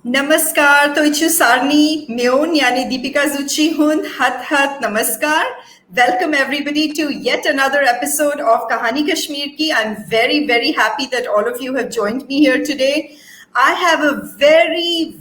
Namaskar, Toichu Sarni, Meon, Yani Deepika Zuchi Hun, Hat Namaskar. Welcome everybody to yet another episode of Kahani Kashmir Ki. I'm very, very happy that all of you have joined me here today. I have a very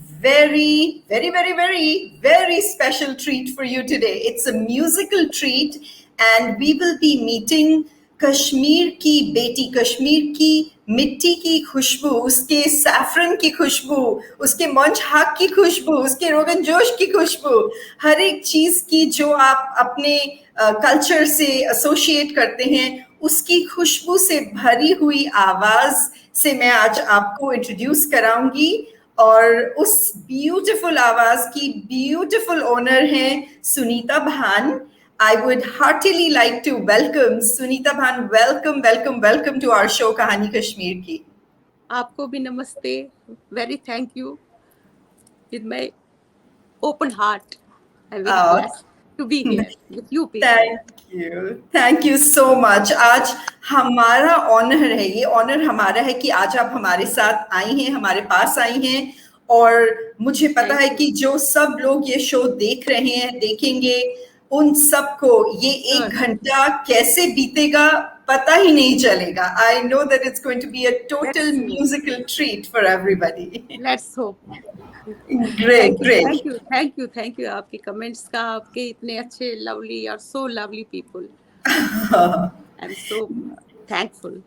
special treat for you today. It's a musical treat, and we will be meeting Kashmir की बेटी, कश्मीर की मिट्टी की खुशबू, उसके saffron की खुशबू, उसके मंच हाक की खुशबू, उसके रोगन जोश की खुशबू, हर एक चीज की जो आप अपने कल्चर से एसोसिएट करते हैं, उसकी खुशबू से भरी हुई आवाज से मैं आज आपको इंट्रोड्यूस कराऊंगी। और उस ब्यूटीफुल आवाज की ब्यूटीफुल ओनर हैं सुनीता भान। I would heartily like to welcome Sunita Bhan. Welcome to our show Kahani Kashmir Ki. आपको भी नमस्ते. Very thank you. With my open heart, I'm very blessed to be here with you people. Thank you so much. आज हमारा honour है, ये honour हमारा है कि आज आप हमारे साथ आई हैं, हमारे पास आई हैं। और मुझे पता है कि जो सब लोग ये शो देख रहे हैं, देखेंगे, उन सबको ये 1 घंटा कैसे बीतेगा पता ही नहीं चलेगा. I know that it's going to be a total musical treat for everybody. Let's hope. Great. Thank you. आपके कमेंट्स का, आपके इतने अच्छे lovely और so lovely people. I'm so thankful.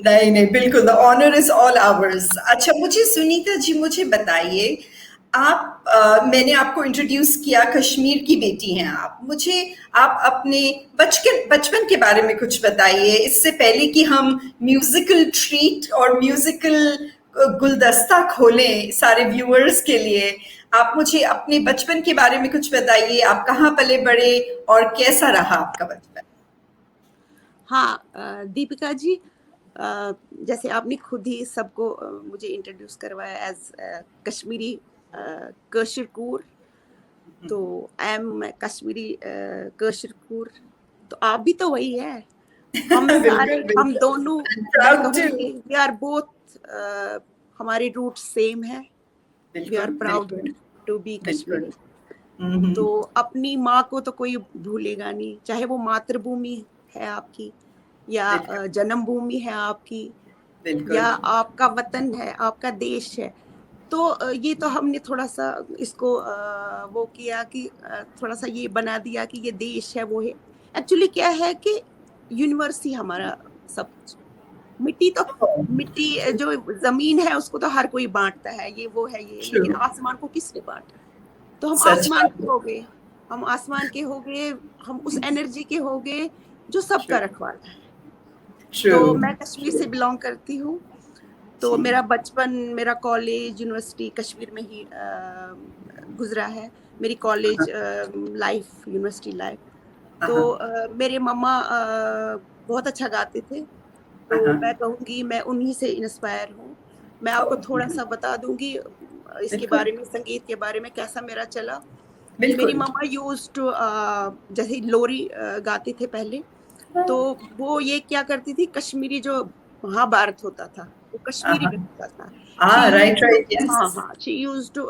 नहीं बिल्कुल, the honor is all ours. अच्छा, मुझे सुनीता जी मुझे बताइए, मैंने आपको इंट्रोड्यूस किया, कश्मीर की बेटी हैं आप। मुझे आप अपने बचपन के बारे में कुछ बताइए, इससे पहले कि हम म्यूजिकल ट्रीट और म्यूजिकल गुलदस्ता खोलें सारे व्यूअर्स के लिए। आप मुझे अपने बचपन के बारे में कुछ बताइए, आप कहाँ पले बड़े और कैसा रहा आपका बचपन? हाँ दीपिका जी, जैसे आपने खुद ही सबको मुझे इंट्रोड्यूस करवाया एज कश्मीरी कशर कूर, तो आई एम कश्मीरी कशर कूर, तो आप भी तो वही है। हम सारे हम दोनों वी आर बोथ, हमारे रूट सेम है। We are proud to be Kashmiri. तो अपनी माँ को तो कोई भूलेगा नहीं, चाहे वो मातृभूमि है आपकी या जन्मभूमि है आपकी या आपका वतन है, आपका देश है। तो ये तो हमने थोड़ा सा इसको वो किया कि थोड़ा सा ये बना दिया कि ये देश है, वो है। एक्चुअली क्या है कि यूनिवर्स ही हमारा सब कुछ। मिट्टी जो जमीन है उसको तो हर कोई बांटता है, ये वो है ये, लेकिन आसमान को किसने बांटा? तो हम आसमान के हो गए, हम आसमान के हो गए, हम उस एनर्जी के हो गए जो सबका रखवाला है। तो मैं कश्मीर से बिलोंग करती हूँ। तो मेरा बचपन, मेरा कॉलेज, यूनिवर्सिटी कश्मीर में ही गुजरा है। मेरी कॉलेज लाइफ, यूनिवर्सिटी लाइफ। तो मेरे मम्मा बहुत अच्छा गाते थे, तो मैं कहूँगी मैं उन्हीं से इंस्पायर हूँ। मैं आपको थोड़ा सा बता दूंगी इसके बारे में, संगीत के बारे में कैसा मेरा चला। मेरी मम्मा यूज्ड टू, जैसे लोरी गाते थे पहले, तो वो ये क्या करती थी, कश्मीरी जो महाभारत होता था वो कश्मीरी में होता था। हाँ, शी यूज्ड टू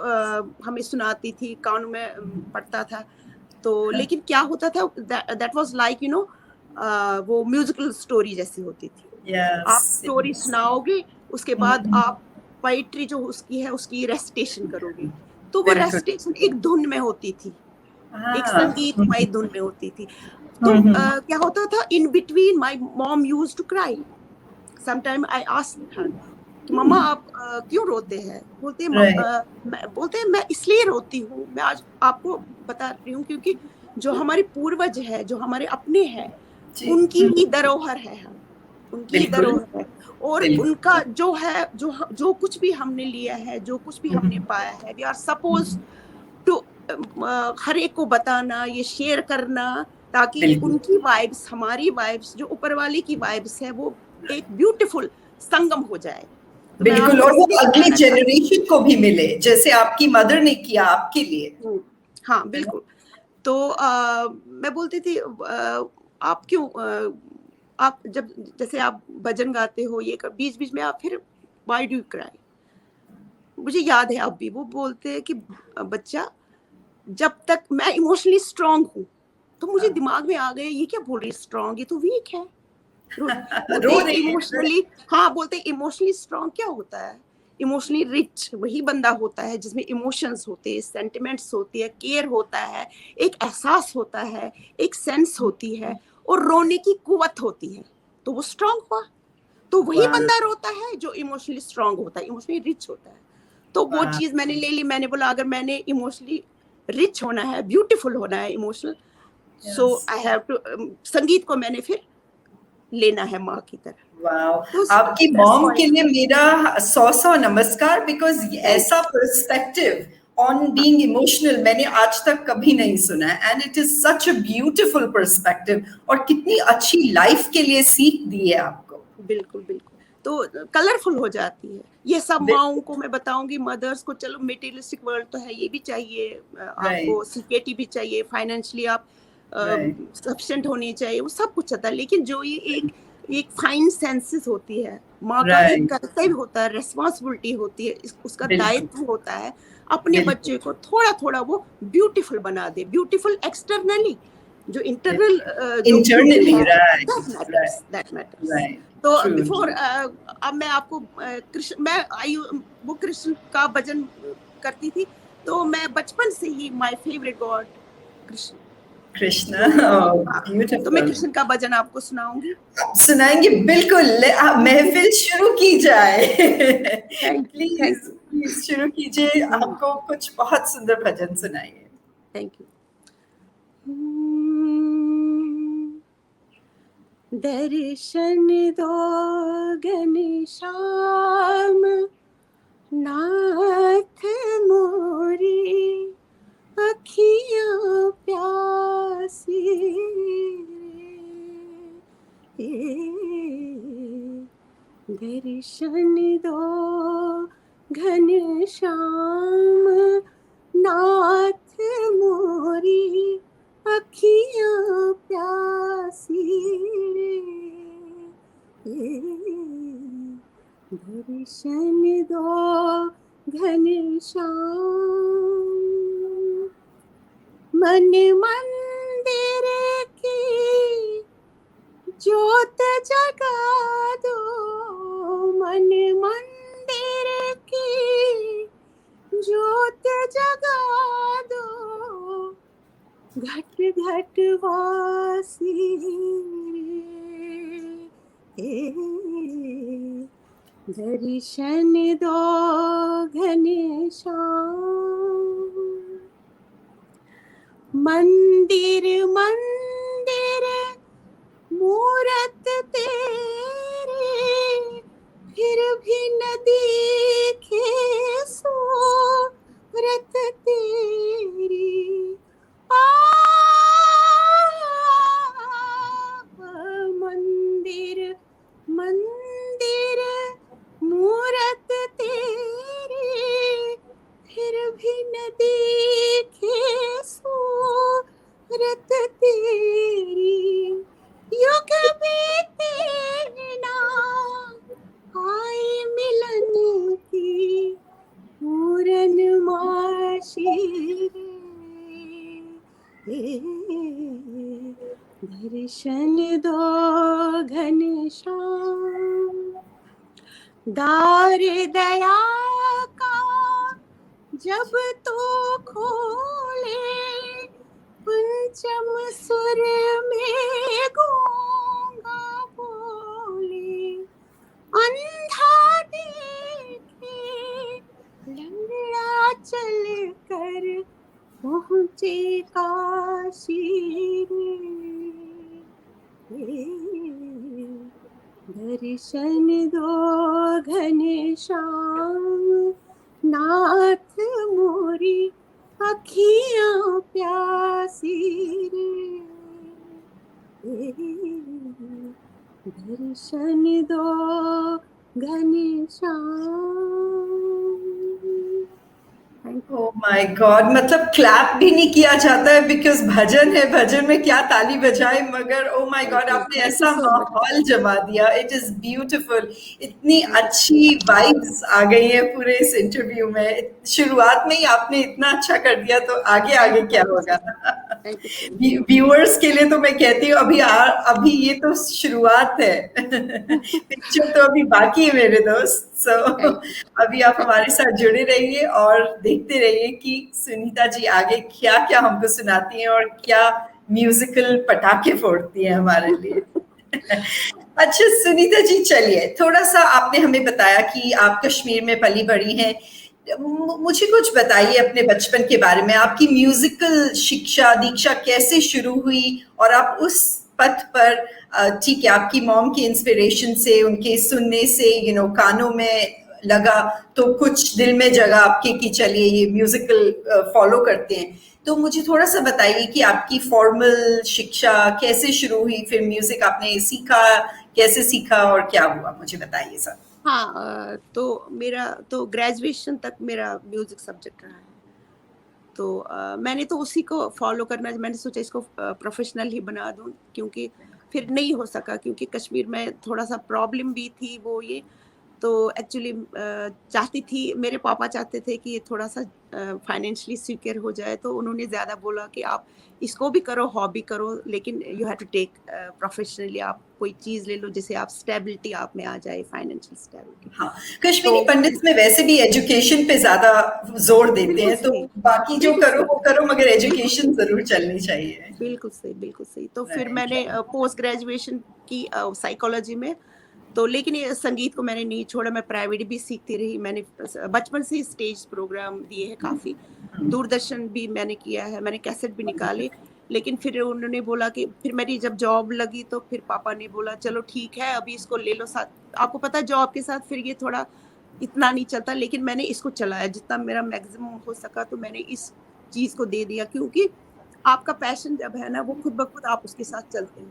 हमें सुनाती थी, कानों में पढ़ता था। तो लेकिन क्या होता था, दैट वाज लाइक वो म्यूजिकल स्टोरी जैसी होती थी। आप स्टोरी सुनाओगे, उसके बाद आप पोएट्री जो उसकी है उसकी रेसिटेशन करोगे। तो वो रेसिटेशन एक धुन में होती थी, एक संगीतमय धुन में होती थी। तो क्या होता था, in between my mom used to cry. Sometime I asked her, मम्मा आप क्यों रोते हैं? बोलते हैं मैं इसलिए रोती हूँ, मैं आज आपको बता रही हूँ क्योंकि जो हमारे पूर्वज है, जो हमारे अपने हैं, उनकी ही धरोहर है, हम उनकी धरोहर है। और उनका जो है, जो कुछ भी हमने लिया है, जो कुछ भी हमने पाया है, वी आर सपोज टू हर एक को बताना, ये शेयर करना, ताकि उनकी वाइब्स, हमारी वाइब्स, जो ऊपर वाले की वाइब्स है, वो एक ब्यूटीफुल संगम हो जाए। तो बिल्कुल, और वो अगली जनरेशन को भी मिले, जैसे आपकी मदर ने किया आपके लिए। हाँ बिल्कुल। तो मैं बोलती थी आप क्यों आप जैसे आप भजन गाते हो, ये बीच बीच में आप फिर व्हाई डू यू क्राई, मुझे याद है अब भी वो बोलते हैं कि बच्चा जब तक मैं इमोशनली स्ट्रांग हूँ, तो मुझे हाँ। दिमाग में आ गया ये क्या बोल रही है स्ट्रांग, ये तो वीक है। रो बोलते रही है। इमोशनली, हाँ बोलते इमोशनली स्ट्रांग क्या होता है, इमोशनली रिच वही बंदा होता है जिसमें इमोशंस होते हैं, सेंटिमेंट्स होती है, केयर होता है, एक एहसास होता है, एक सेंस होती है और रोने की कुवत होती है, तो वो स्ट्रांग हुआ। तो वही वाह, बंदा रोता है जो इमोशनली स्ट्रांग होता है, इमोशनली रिच होता है। तो वो वाह, चीज मैंने ले ली, मैंने बोला अगर मैंने इमोशनली रिच होना है, ब्यूटीफुल होना है emotional, so yes. I have to, संगीत को मैंने फिर लेना है माँ की तरह। वाओ! तो आपकी that's मॉम why, के लिए मेरा 100 नमस्कार, बिकॉज़ thank ऐसा पर्सपेक्टिव ऑन बीइंग इमोशनल मैंने आज तक कभी नहीं सुना है, and it is such a beautiful perspective, और कितनी अच्छी लाइफ के लिए सीख दी है आपको। बिल्कुल बिल्कुल। तो कलरफुल हो जाती है ये सब माओं को मैं बताऊंगी, मदर्स को चलो मटेरियलिस्टिक वर्ल्ड तो है, ये भी चाहिए, आपको राइट, सिक्योरिटी भी चाहिए, फाइनेंशियली आप राइट, सफिशिएंट होनी चाहिए, वो सब कुछ आता है, लेकिन जो ये एक एक फाइन सेंसेस होती है, माँ का एक राइट, कर्तव्य होता है, रेस्पॉन्सिबिलिटी होती है, उसका बिल्कुल, दायित्व होता है अपने बिल्कुल, बच्चे को थोड़ा थोड़ा वो ब्यूटीफुल बना दे, ब्यूटीफुल एक्सटर्नली, जो इंटरनल जो ब्यूटी इंटरनली, है right, that matters, right, that matters. Right, तो ट्रू, बिफोर ट्रू। अब मैं आपको कृष्ण, मैं आई वो कृष्ण का भजन करती थी, तो मैं बचपन से ही my favourite god Krishna. Krishna, तो ओह, हाँ, तो मैं ब्यूटीफुल। कृष्ण का भजन आपको सुनाऊंगी। सुनाएंगे बिल्कुल, महफिल शुरू की जाए। Thank you, please, thank you, please शुरू कीजिए, हमको कुछ बहुत सुंदर भजन सुनाइए। Thank you. दर्शन दो घनश्याम नाथ मोरी, अखियाँ प्यासी रे, दर्शन दो घनश्याम नाथ मोरी, अखियाँ प्यासी रे, दर्शन दो घनश्याम। मन मंदिर की ज्योत जगा दो, मन मंदिर की ज्योत जगा दो, घट घट वासी रे, दर्शन दो घनश्याम। मंदिर मंदिर मूरत तेरे, फिर भी न दिखे सूरत तेरी, आ मंदिर मंदिर मूरत तेरे, फिर भी न दिखे सूरत तेरी, युग बीते ना आए मिलन की पूर्णमासी रे, दर्शन दो घनश्याम। द्वार दया का जब तो खोले, पंचम सुर में गूंगा बोले, अंधा देखे लंगड़ा चल कर पहुँचे काशी रे, दर्शन दो घनश्याम नाथ मोरी, अखियाँ प्यासी रे, दर्शन दो Ghanshyam. Thank you. Oh my God, मतलब क्लैप भी नहीं किया जाता है बिकॉज भजन है, भजन में क्या ताली बजाए, मगर ओ माय गॉड आपने थैंक यू ऐसा सो मच। माहौल जमा दिया, इट इज ब्यूटीफुल। इतनी थैंक अच्छी वाइब्स आ गई है पूरे इस इंटरव्यू में, शुरुआत में ही आपने इतना अच्छा कर दिया तो आगे आगे यू क्या सो होगा। Much. Thank you so much. Viewers के लिए तो मैं कहती हूँ अभी ये तो शुरुआत है। पिक्चर तो अभी बाकी है मेरे दोस्त। So thank you. अभी आप हमारे साथ जुड़े रहिए और देखते रहिए कि सुनीता जी आगे क्या क्या हमको सुनाती हैं और क्या म्यूजिकल पटाखे फोड़ती हैं हमारे लिए। अच्छा सुनीता जी, चलिए थोड़ा सा, आपने हमें बताया कि आप कश्मीर में पली बड़ी हैं, मुझे कुछ बताइए अपने बचपन के बारे में, आपकी म्यूजिकल शिक्षा दीक्षा कैसे शुरू हुई और आप उस पथ पर, ठीक है, आपकी मॉम की इंस्पिरेशन से, उनके सुनने से, कानों में लगा तो कुछ दिल में जगह आपके कि चलिए ये म्यूजिकल फॉलो करते हैं। तो मुझे थोड़ा सा बताइए कि आपकी फॉर्मल शिक्षा कैसे शुरू हुई, फिर म्यूजिक आपने सीखा, कैसे सीखा और क्या हुआ, मुझे बताइए सर। हाँ, तो मेरा तो ग्रेजुएशन तक मेरा म्यूजिक सब्जेक्ट रहा है। तो मैंने तो उसी को फॉलो करना, मैंने सोचा इसको प्रोफेशनल ही बना दूं, क्योंकि फिर नहीं हो सका, क्योंकि कश्मीर में थोड़ा सा प्रॉब्लम भी थी वो ये। तो एक्चुअली चाहती थी, मेरे पापा चाहते थे कि ये थोड़ा सा फाइनेंशियली सिक्योर हो जाए, तो उन्होंने ज़्यादा बोला कि आप इसको भी करो, हॉबी करो, लेकिन you have to take professionally, आप कोई चीज़ ले लो जिससे आप स्टेबिलिटी आप में आ जाए, फाइनेंशियल स्टेबिलिटी। हाँ, कश्मीरी तो पंडित्स में वैसे भी एजुकेशन पे ज्यादा जोर देते बिल्कुल हैं, तो सही, बाकी जो बिल्कुल करो सही, वो करो, मगर बिल्कुल एजुकेशन सही, जरूर चलनी चाहिए। बिल्कुल सही, बिल्कुल सही। तो फिर राइट, मैंने पोस्ट ग्रेजुएशन की साइकोलॉजी में। तो लेकिन ये संगीत को मैंने नहीं छोड़ा, मैं प्राइवेट भी सीखती रही। मैंने बचपन से ही स्टेज प्रोग्राम दिए हैं काफ़ी, दूरदर्शन भी मैंने किया है, मैंने कैसेट भी निकाले। लेकिन फिर उन्होंने बोला कि, फिर मेरी जब जॉब लगी तो फिर पापा ने बोला चलो ठीक है अभी इसको ले लो साथ। आपको पता है जॉब के साथ फिर ये थोड़ा इतना नहीं चलता, लेकिन मैंने इसको चलाया जितना मेरा मैक्सिमम हो सका। तो मैंने इस चीज़ को दे दिया, क्योंकि आपका पैशन जब है ना, वो खुद ब खुद आप उसके साथ चलते हो,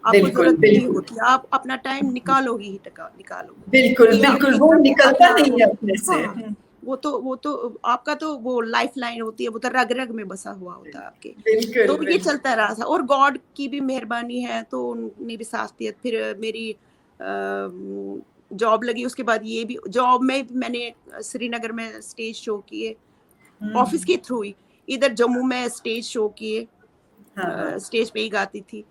आपको बिल्कुल जरूरत नहीं बिल्कुल होती, आप अपना टाइम निकालोगे ही निकालोगे। बिल्कुल कि आप बिल्कुल, वो एकदम निकलता अपना, नहीं है अपने से। हाँ, वो तो आपका तो वो लाइफ लाइन होती है, वो तो रग रग में बसा हुआ होता है आपके। बिल्कुल तो ये बिल्कुल। चलता रहा था, और गॉड की भी मेहरबानी है, तो उन्होंने भी साथ दिया। फिर मेरी जॉब लगी, उसके बाद ये भी जॉब में मैंने श्रीनगर में स्टेज शो किए, ऑफिस के थ्रू ही। इधर जम्मू में स्टेज शो किए, हाँ हाँ। स्टेज पे ही गाती थी।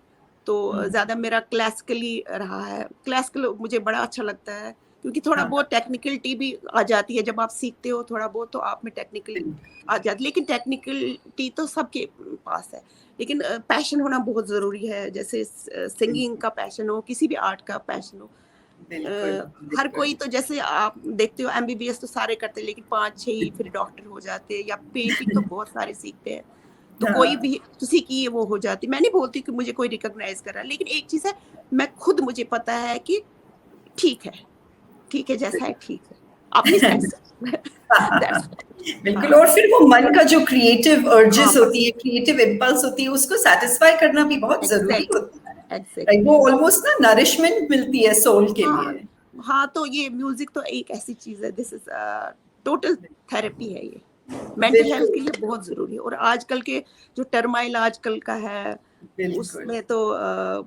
तो ज़्यादा मेरा क्लासिकली रहा है। क्लासिकल मुझे बड़ा अच्छा लगता है, क्योंकि थोड़ा हाँ, बहुत टेक्निकलिटी भी आ जाती है जब आप सीखते हो थोड़ा बहुत, तो आप में टेक्निकल आ जाती। लेकिन टेक्निकलिटी तो सबके पास है, लेकिन पैशन होना बहुत ज़रूरी है। जैसे सिंगिंग का पैशन हो, किसी भी आर्ट का पैशन हो। बिल्कुल हर बिल्कुल। कोई तो, जैसे आप देखते हो एमबीबीएस तो सारे करते हैं, लेकिन 5-6 ही फिर डॉक्टर हो जाते हैं, या पेंटिंग तो बहुत सारे सीखते हैं। तो कोई हाँ, भी किसी की वो हो जाती। मैं नहीं बोलती कि मुझे कोई रिकॉग्नाइज कर रहा है, लेकिन एक चीज है, मैं खुद मुझे पता है कि ठीक है, ठीक है जैसा है ठीक है, अपनी साइड से। दैट्स बिल्कुल। हाँ, और फिर वो मन का जो क्रिएटिव हाँ अर्जेस बस, होती है, क्रिएटिव इम्पल्स होती है, उसको सेटिस्फाई करना भी बहुत जरूरी एग्जैक्टली, होता है। Right, exactly. वो ऑलमोस्ट ना नरिशमेंट मिलती है सोल के हाँ, लिए। हाँ, तो ये म्यूजिक तो एक ऐसी चीज है, दिस इज टोटल थेरेपी है ये, मेंटल हेल्थ बिल्कुल के लिए बहुत जरूरी है। और आजकल के जो टर्माइल आजकल का है, बिल्कुल। उसमें तो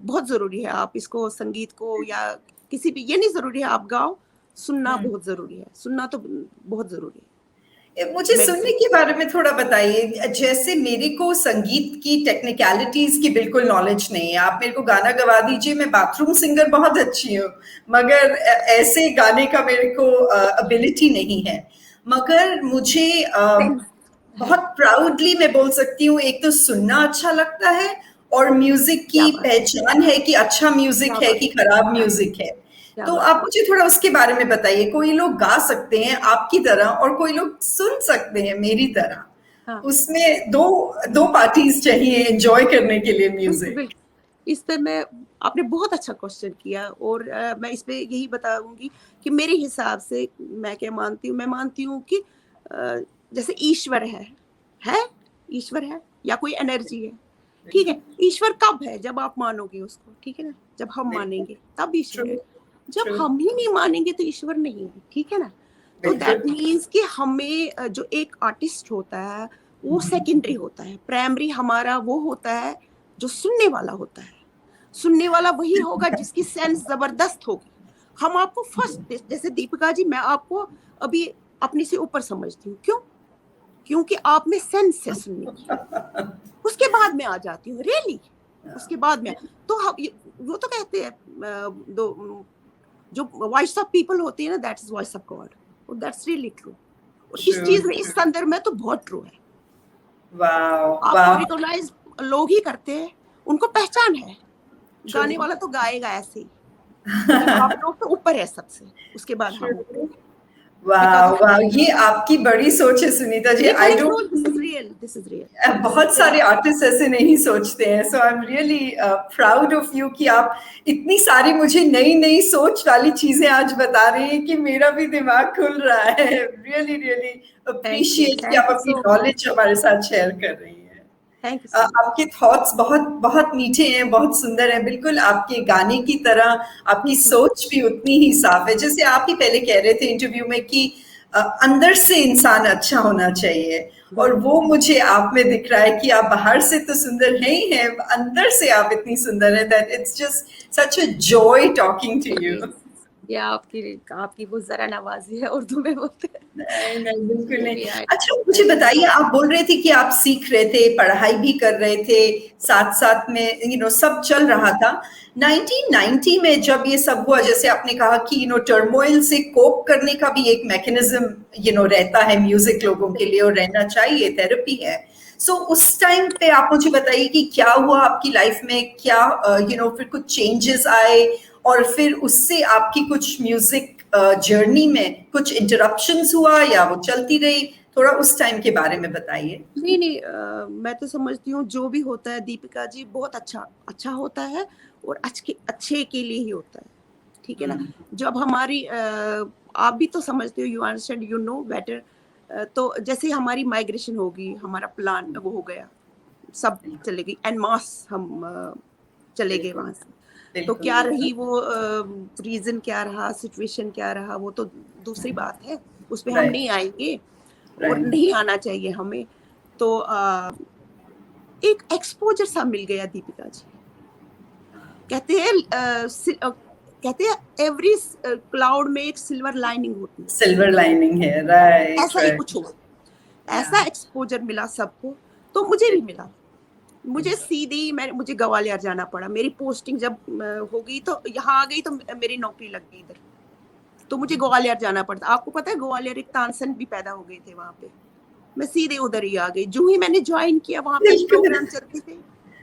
बहुत जरूरी है। आप इसको संगीत को, या किसी भी, ये नहीं जरूरी है आप गाओ, सुनना बहुत जरूरी है, सुनना तो बहुत जरूरी है, मुझे सुनने मेडिसिन। के बारे में थोड़ा बताइए। जैसे मेरे को संगीत की टेक्निकलिटीज की बिल्कुल नॉलेज नहीं है, आप मेरे को गाना गवा दीजिए, मैं बाथरूम सिंगर बहुत अच्छी हूँ, मगर ऐसे गाने का मेरे को एबिलिटी नहीं है। मगर मुझे बहुत प्राउडली मैं बोल सकती हूँ, एक तो सुनना अच्छा लगता है, और म्यूजिक क्या की बात, पहचान है कि अच्छा क्या म्यूजिक है बात, कि खराब क्या बात, म्यूजिक है। क्या तो बात आप है। मुझे थोड़ा उसके बारे में बताइए। कोई लोग गा सकते हैं आपकी तरह, और कोई लोग सुन सकते हैं मेरी तरह, हाँ, उसमें दो दो पार्टीज चाहिए एंजॉय करने के लिए बिल्कुल, म्यूजिक। बिल्कुल। इस पे मैं, आपने बहुत अच्छा क्वेश्चन किया, और मैं इस पे यही बताऊंगी कि मेरे हिसाब से मैं क्या मानती हूँ। मैं मानती हूँ कि अ, जैसे ईश्वर है, ईश्वर है या कोई एनर्जी है, ठीक है। ईश्वर कब है? जब आप मानोगे उसको, ठीक है ना, जब हम बिल्कुल। मानेंगे तब ईश्वर ट्रू है। जब ट्रू। हम ही नहीं मानेंगे तो ईश्वर नहीं है, ठीक है ना। तो दैट बिल्कुल। मीन्स कि हमें जो एक आर्टिस्ट होता है वो सेकेंडरी होता है, प्राइमरी हमारा वो होता है जो सुनने वाला होता है। सुनने वाला वही होगा जिसकी सेंस जबरदस्त होगी। हम आपको फर्स्ट, जैसे दीपिका जी, मैं आपको अभी अपने से ऊपर समझती हूँ। क्यों? क्योंकि आप में सेंस है सुनने की। उसके बाद में आ जाती हूँ, रियली उसके बाद में। तो वो तो कहते हैं जो वॉइस ऑफ पीपल होती है ना, that is voice of God, that's really true. और इस ट्रू, चीज में, इस संदर्भ में तो बहुत ट्रू है। वाओ आपको वाओ। रिकॉग्नाइज लोग ही करते हैं, उनको पहचान है। गाने ट्रू वाला तो गाएगा ऐसे ही, लेकिन आप लोग तो ऊपर है सबसे, उसके बाद हम ऊपर ट्रू। है, बिकॉज वाओ ऑफ वाओ, ये आपकी बड़ी सोच है सुनीता जी। ये आई बड़ी सोच, this is don't, real, this is real, this is बहुत सारे आर्टिस्ट ऐसे नहीं सोचते हैं। So I am really proud of you कि आप इतनी सारी मुझे नई नई सोच वाली चीजें आज बता रही हैं कि मेरा भी दिमाग खुल रहा है। रियली रियली अप्रिशिएट कि आप थैंक यू अपनी सो मच, नॉलेज हमारे साथ शेयर कर रही हैं। Thank you so much. आपके थॉट्स बहुत बहुत मीठे हैं, बहुत सुंदर हैं, बिल्कुल आपके गाने की तरह। आपकी सोच भी उतनी ही साफ है। जैसे आप ही पहले कह रहे थे इंटरव्यू में कि अंदर से इंसान अच्छा होना चाहिए, और वो मुझे आप में दिख रहा है कि आप बाहर से तो सुंदर हैं ही हैं, अंदर से आप इतनी सुंदर हैं that it's just such a joy talking to you. ये आपकी वो जरा नवाजी है, उर्दू में बोलते हैं। नहीं नहीं, बिल्कुल नहीं। Yeah, अच्छा, मुझे thank you so बताइए, much. आप बोल रहे थे कि आप सीख रहे थे, पढ़ाई भी कर रहे थे, साथ साथ में सब चल रहा था। 1990 में जब ये सब हुआ, जैसे आपने कहा कि टर्मोइल से कोप करने का भी एक मैकेनिज्म रहता है म्यूजिक लोगों के लिए, और रहना चाहिए, थेरेपी है। सो उस टाइम पे आप मुझे बताइए कि क्या हुआ आपकी लाइफ में, क्या फिर कुछ चेंजेस आए, और फिर उससे आपकी कुछ म्यूजिक जर्नी में कुछ इंटरप्शंस हुआ, या वो चलती रही? थोड़ा उस टाइम के बारे में बताइए। नहीं नहीं, मैं तो समझती हूँ जो भी होता है दीपिका जी बहुत अच्छा अच्छा होता है, और अच्छे के लिए ही होता है, ठीक है ना। जब हमारी आप भी तो समझते हो, you understand, you know better. तो जैसे हमारी माइग्रेशन होगी, हमारा प्लान वो हो गया, सब चले गई एन मास, हम चले गए बिल्कुल वहां से। तो बिल्कुल क्या बिल्कुल। रही वो रीजन, क्या रहा सिचुएशन, क्या रहा, वो तो दूसरी बात है, उस पर हम राइट नहीं आएंगे, और राइट। नहीं आना चाहिए हमें। तो एक एक्सपोजर सा मिल गया दीपिका जी। कहते हैं कहते हैं एवरी क्लाउड में एक सिल्वर लाइनिंग होती है, सिल्वर लाइनिंग है, राइट ऐसा ही राइट। कुछ हुआ। या ऐसा एक्सपोजर मिला सबको, तो मुझे भी मिला। मुझे सीधी मुझे ग्वालियर जाना पड़ा। मेरी पोस्टिंग जब हो गई तो यहाँ आ गई, तो मेरी नौकरी लग गई इधर, तो मुझे ग्वालियर जाना पड़ता। आपको पता है ग्वालियर एक तानसेन भी पैदा हो गए थे वहां पे। मैं सीधे उधर ही आ गई। जो ही मैंने ज्वाइन किया, वहां पे बिल्कुल। प्रोग्राम चलते थे,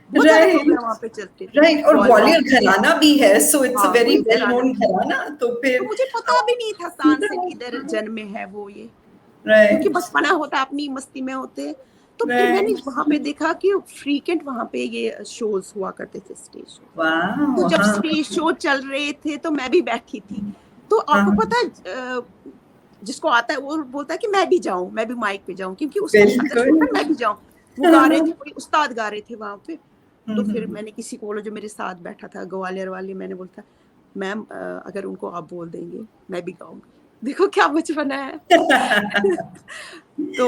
बहुत ज्यादा प्रोग्राम राइट वहां पे चलते थे राइट, और ग्वालियर ग्वालियर में। घराना भी है, सो इट्स अ हाँ, वेरी वही वेल घराना। नोन घराना, तो तो फिर मुझे पता भी नहीं था तानसेन इधर जन्म में है वो, ये क्योंकि राइट बचपना होता, अपनी मस्ती में होते। तो फिर मैंने राइट। वहां पे देखा कि फ्रीक्वेंट वहां पे ये शोज हुआ करते थे, स्टेज शो। तो वाह, जब हाँ स्टेज शो चल रहे थे तो मैं भी बैठी थी। तो आपको हाँ, पता है, जिसको आता है वो बोलता है कि मैं भी जाऊं, मैं भी माइक पे जाऊं, क्योंकि उसको अंदर से बिल्कुल। होता है मैं भी जाऊं। वो गा रहे थे, कोई उस्ताद गा रहे थे वहां पे। तो फिर हम्म। मैंने किसी को बोला, जो मेरे साथ बैठा था ग्वालियर वाले, मैंने बोलता, मैम अगर उनको आप बोल देंगे मैं भी गाऊंगी। देखो क्या बचपना है। तो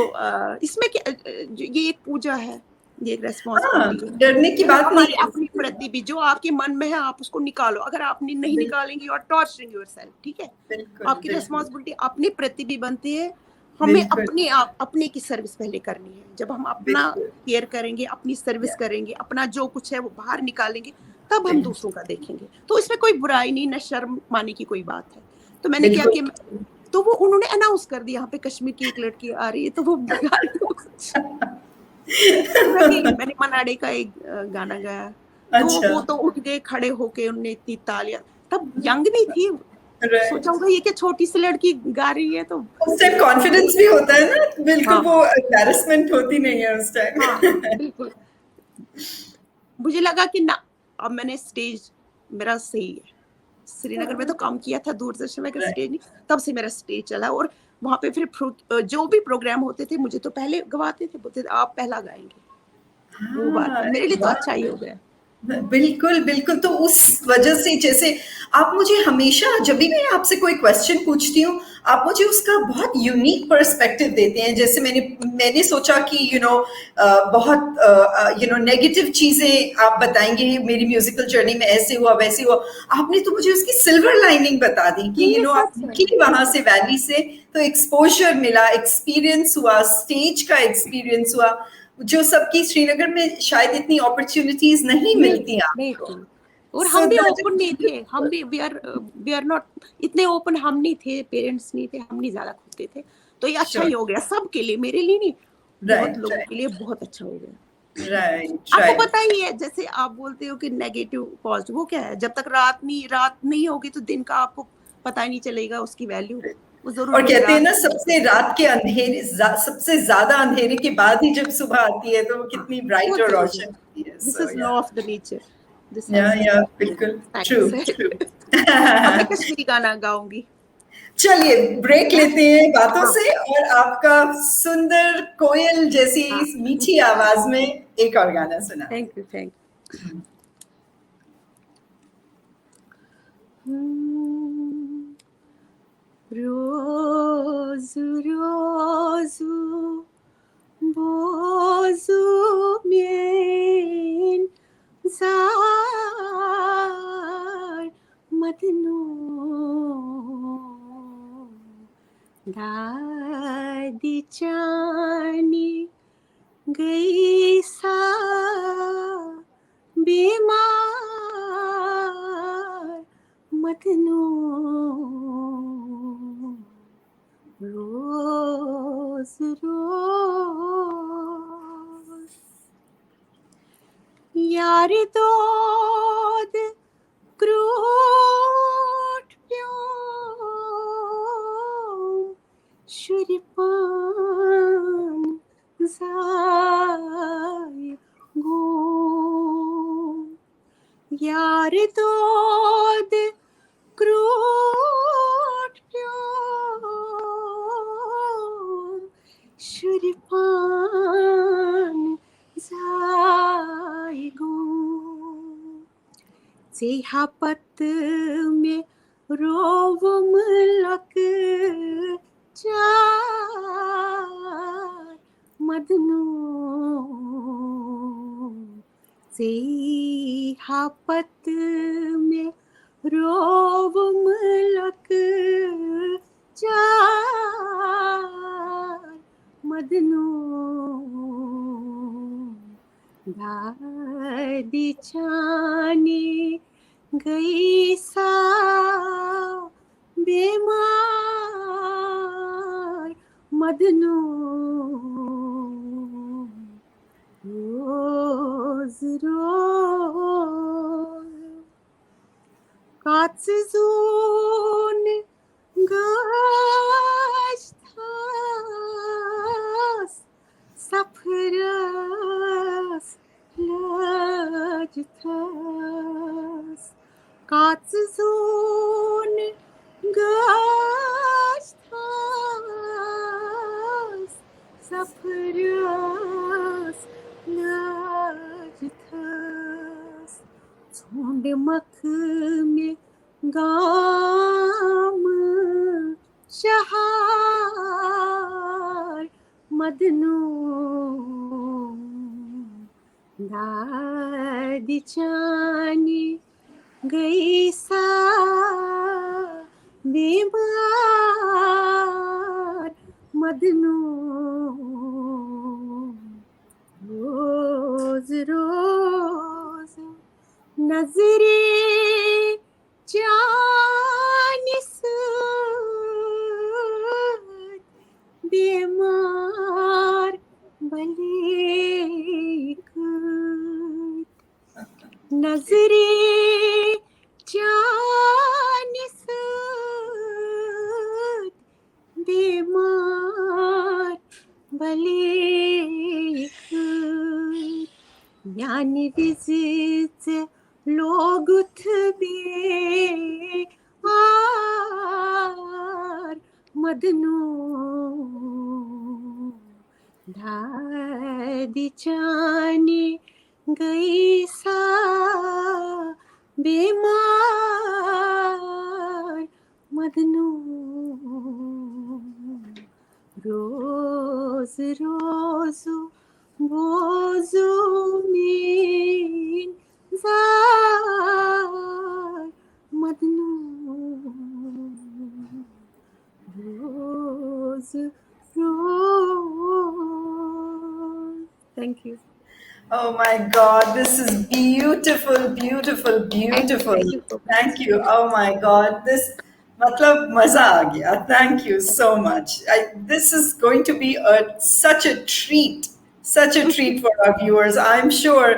इसमें क्या, ये एक पूजा है, ये एक हाँ, रेस्पॉन्सिबिलिटी डरने की है बात नहीं हमारी है अपनी इसमें। प्रति भी। जो आपके मन में है आप उसको निकालो, अगर आप नहीं बिल- निकालेंगे यू आर टॉर्चरिंग योरसेल्फ, ठीक है। बिल्कुल आपकी बिल्कुल रेस्पॉन्सिबिलिटी अपनी प्रति भी बनती है। हमें बिल्कुल अपने की सर्विस पहले करनी है। जब हम अपना बिल्कुल केयर करेंगे, अपनी सर्विस या करेंगे, अपना जो कुछ है वो बाहर निकालेंगे, तब हम बिल्कुल दूसरों का देखेंगे। तो इसमें कोई बुराई नहीं, न शर्म माने की कोई बात है। तो मैंने क्या बिल्कुल। किया, तो वो उन्होंने अनाउंस कर दिया यहाँ पे कश्मीर की एक लड़की आ रही है, तो वो कुछ, तो मैं गई, मैंने मनाडे का एक गाना गाया। तो अच्छा, वो तो उठ गए खड़े होके, उनने इतनी तालियां, तब यंग भी थी। सोचा राइट। होगा ये क्या छोटी सी लड़की गा रही है, तो उस टाइम कॉन्फिडेंस भी होता है ना, बिल्कुल, हाँ वो एम्बैरेसमेंट होती नहीं है उस हाँ टाइम। बिल्कुल। मुझे लगा कि ना, अब मैंने स्टेज, मेरा सही है। श्रीनगर में तो काम किया था दूरदर्शन में, राइट स्टेज नहीं, तब से मेरा स्टेज चला। और वहां पे फिर जो भी प्रोग्राम होते थे, मुझे तो पहले गवाते थे, बोलते थे आप पहला गाएंगे। वो बात हाँ, है, मेरे लिए तो वाह। अच्छा ही हो गया। बिल्कुल, बिल्कुल। तो उस वजह से जैसे आप मुझे हमेशा जब भी मैं आपसे कोई क्वेश्चन पूछती हूँ, आप मुझे उसका बहुत यूनिक पर्सपेक्टिव देते हैं। जैसे मैंने सोचा कि बहुत नेगेटिव चीज़ें आप बताएँगे मेरी म्यूज़िकल जर्नी में ऐसे हुआ, वैसे हुआ। आपने तो मुझे उसकी सिल्वर लाइनिंग बता दी कि नहीं, ये आप सच है। निकली वहाँ से वैली से, तो एक्सपोज़र मिला, एक्सपीरियंस हुआ, स्टेज का एक्सपीरियंस हुआ। जो सबकी श्रीनगर में शायद इतनी अपॉर्चुनिटीज नहीं नहीं, मिलती नहीं आपको। थी। और सो हम भी दैट ओपन इज नहीं थे, हम ब्यूटीफुल। भी वी आर नॉट इतने ओपन, हम नहीं थे, पेरेंट्स नहीं थे, हम नहीं ज्यादा खुलते थे। तो ये अच्छा ही श्योर। हो गया सबके लिए, मेरे लिए नहीं, बहुत राइट, लोगों के लिए राइट, बहुत अच्छा हो गया। राइट, आपको राइट। पता ही है, जैसे आप बोलते हो कि नेगेटिव पॉजिटिव, वो क्या है, जब तक रात नहीं होगी तो दिन का आपको पता ही नहीं चलेगा उसकी वैल्यू। वो और जरूरी नहीं कहते हैं रात ना, ही सबसे है। रात के अंधेरे सबसे ज्यादा अंधेरे के बाद ही जब सुबह आती है तो वो हाँ, कितनी ब्राइट बहुत और जरूरी रोशन है। होती है। दिस सो इज या, law of the nature. This has या बिल्कुल ट्रू, साइंस है। ट्रू। अब मैं कश्मीरी गाना गाऊंगी। चलिए ब्रेक हाँ, लेते हैं बातों हाँ, से, और आपका सुंदर कोयल जैसी हाँ। इस मीठी आवाज में एक और गाना सुनाइए। Thank you, thank you. Rozu rozu bozumien zar madno dadi chani गई सा बीमार मदनो रोज रोज यार दोद क्रूट प्यों शूरपान जाय गो यार दोद क्रूट प्यों शूरपान जाय गो Sehapat me rovam lak char madno Sehapat me rovam lak char madno दादी छाने गई सा बीमार मदनो रोज रोज काचजून गश्तास सफरस lăgătas काचजून गश्तास सफरस lăgătas झुंड मख में गाम शहार मदनो दादी चानी गई सा बीमार मदनो रोज रोज नजरे जानिस बीमार बलेक नजरे जानिस बीमार black Yani vizit logut be ar madno dadi chani गई सा बीमार मदनू रोज रोज बोझू में जार मदनू रोज रोज. Thank you. Oh my God, this is beautiful, beautiful, beautiful. Thank you so much. Thank you. Oh my God, this मतलब मजा आ गया. Thank you so much. This is going to be such a treat, such a treat for our viewers. I'm sure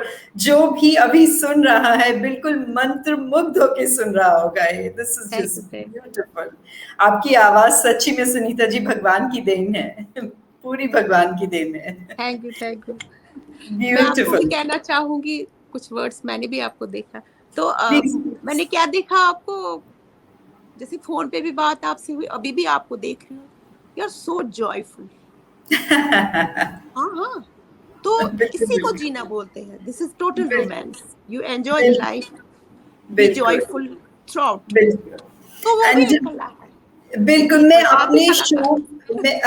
जो भी अभी सुन रहा है बिल्कुल मंत्रमुग्ध होके सुन रहा होगा ये. This is Thank just you, thank you. beautiful. आपकी आवाज सच्ची में सुनीता जी भगवान की देन है. पूरी भगवान की देन है. Thank you, thank you. मैं आपको भी Beautiful. कहना चाहूंगी कुछ वर्ड्स. मैंने भी आपको देखा तो Please. मैंने क्या देखा आपको, जैसे फोन पे भी बात आपसे हुई, अभी भी आपको देख रही हूँ. You are so joyful. हाँ हाँ, तो इसी को जीना बोलते हैं. This is total romance. You enjoy the life, be joyful throughout. बिल्कुल. तो वो भी And एक कला है. बिल्कुल मैं आप भी अपने कलाकार. शो में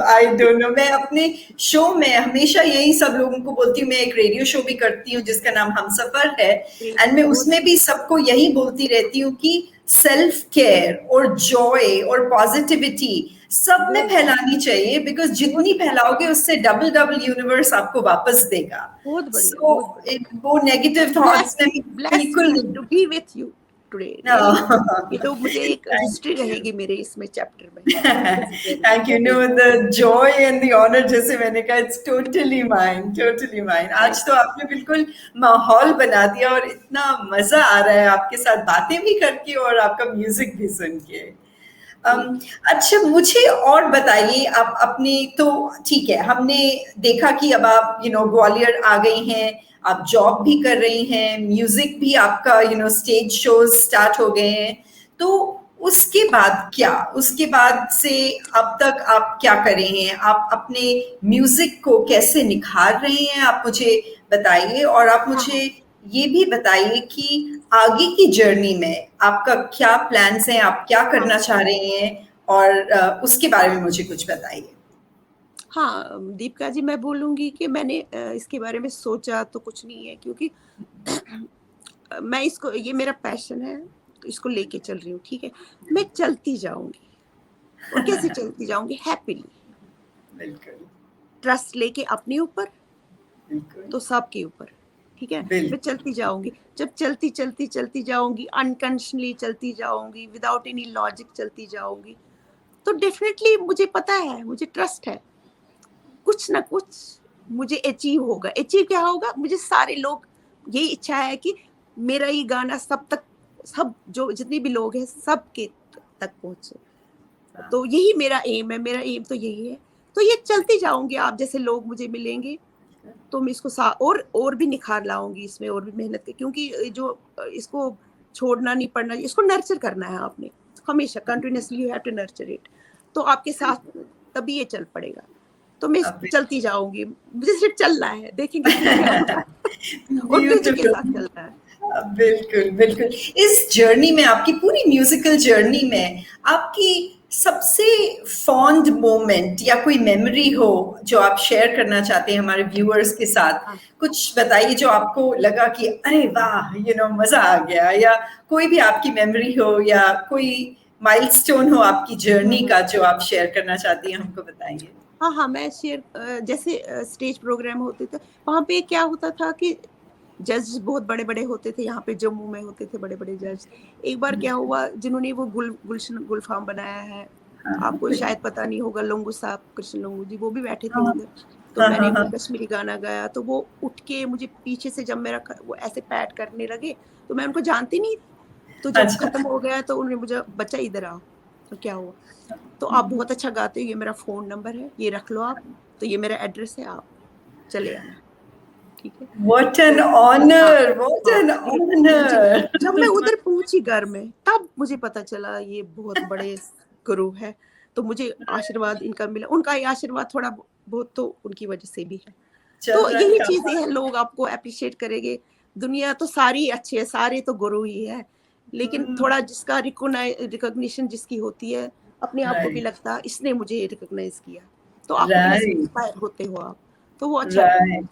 आई डोंट नो, मैं अपने शो में हमेशा यही सब लोगों को बोलती हूँ. मैं एक रेडियो शो भी करती हूँ जिसका नाम हमसफर है, एंड मैं उसमें भी सबको यही बोलती रहती हूँ कि सेल्फ केयर और जॉय और पॉजिटिविटी सब में फैलानी चाहिए, बिकॉज जितनी फैलाओगे उससे डबल डबल यूनिवर्स आपको वापस देगा. बहुत बढ़िया. सो वो नेगेटिव थॉट्स में बिल्कुल to be with you today. ये तो मुझे एक हिस्ट्री रहेगी मेरे इसमें चैप्टर में. Thank you. No, the joy and the honor, जैसे मैंने कहा, it's totally mine, totally mine. आज तो आपने बिल्कुल माहौल बना दिया और इतना मजा आ रहा है आपके साथ बातें भी करके और आपका म्यूजिक भी सुन के. अच्छा, मुझे और बताइए, आप अपनी तो ठीक है, हमने देखा कि अब आप ग्वालियर आ गई हैं, आप जॉब भी कर रही हैं, म्यूजिक भी आपका स्टेज शोज स्टार्ट हो गए हैं. तो उसके बाद क्या, उसके बाद से अब तक आप क्या कर रहे हैं? आप अपने म्यूजिक को कैसे निखार रहे हैं, आप मुझे बताइए. और आप मुझे ये भी बताइए कि आगे की जर्नी में आपका क्या प्लान्स हैं, आप क्या करना चाह रहे हैं, और उसके बारे में मुझे कुछ बताइए. हाँ दीपिका जी, मैं बोलूंगी कि मैंने इसके बारे में सोचा तो कुछ नहीं है, क्योंकि मैं इसको, ये मेरा पैशन है तो इसको लेके चल रही हूँ. ठीक है, मैं चलती जाऊंगी. और कैसे चलती जाऊंगी? हैप्पीली. बिल्कुल. ट्रस्ट लेके अपने ऊपर बिल्कुल. तो सबके ऊपर. ठीक है, बिल्कुल. मैं चलती जाऊंगी. जब चलती चलती चलती जाऊंगी, अनकंडीशनली चलती जाऊंगी, विदाउट एनी लॉजिक चलती जाऊंगी, तो डेफिनेटली मुझे पता है, मुझे ट्रस्ट है, कुछ ना कुछ मुझे अचीव होगा. अचीव क्या होगा? मुझे सारे लोग, यही इच्छा है कि मेरा ये गाना सब तक, सब जो जितने भी लोग हैं सबके तक पहुंचे. तो यही मेरा एम है. मेरा एम तो यही है. तो ये चलती जाऊंगी. आप जैसे लोग मुझे मिलेंगे तो मैं इसको और भी निखार लाऊंगी इसमें, और भी मेहनत की, क्योंकि जो इसको छोड़ना नहीं पड़ना, इसको नर्चर करना है आपने हमेशा. Continuously you have to nurture it. तो आपके साथ तभी ये चल पड़ेगा. तो मैं चलती जाऊंगी. मुझे सिर्फ चलना है, देखेंगे क्या होता है. और म्यूजिक के साथ चलना है. बिल्कुल बिल्कुल. इस जर्नी में, आपकी पूरी म्यूजिकल जर्नी में, आपकी सबसे फॉन्ड मोमेंट या कोई मेमोरी हो जो आप शेयर करना चाहते हैं हमारे व्यूअर्स के साथ, कुछ बताइए जो आपको लगा कि अरे वाह, मजा आ गया, या कोई भी आपकी मेमोरी हो या कोई माइलस्टोन हो आपकी जर्नी का जो आप शेयर करना चाहती हैं, हमको बताइए. हाँ, मैं शेयर, जैसे स्टेज प्रोग्राम होते थे, वहाँ पे क्या होता था कि जज बहुत बड़े बड़े होते थे. यहाँ पे जम्मू में होते थे बड़े बड़े जज. एक बार क्या हुआ, जिन्होंने वो गुलफाम बनाया है, आपको शायद पता नहीं होगा, लोंगू साहब, कृष्ण लोंगू जी, वो भी बैठे थे उधर. तो मैंने वो कश्मीरी गाना गाया, तो वो उठ के मुझे पीछे से, जब मेरा वो ऐसे पैट करने लगे, तो मैं उनको जानती नहीं. तो जब खत्म हो गया तो उन्होंने मुझे, बच्चा इधर आओ. तो क्या हुआ, तो आप बहुत अच्छा गाते हो, ये मेरा फोन नंबर है, ये रख लो आप. तो ये मेरा एड्रेस है, आप चले आना. ठीक है. What an honor, what an honor. जब मैं उधर पहुंची घर में, तब मुझे पता चला ये बहुत बड़े गुरु है. तो मुझे आशीर्वाद इनका मिला. उनका ये आशीर्वाद थोड़ा बहुत तो उनकी वजह से भी है. तो यही चीजें हैं, लोग आपको अप्रिशिएट करेंगे. दुनिया तो सारी अच्छी है, सारे तो गुरु ही है, लेकिन थोड़ा जिसका रिकॉग्निशन जिसकी होती है, अपने आप को भी राइट लगता है इसने मुझे रिकॉग्नाइज किया, तो आपको भी ऐसे राइट इंस्पायर होते हो आप, तो वो अच्छा लगता है। राइट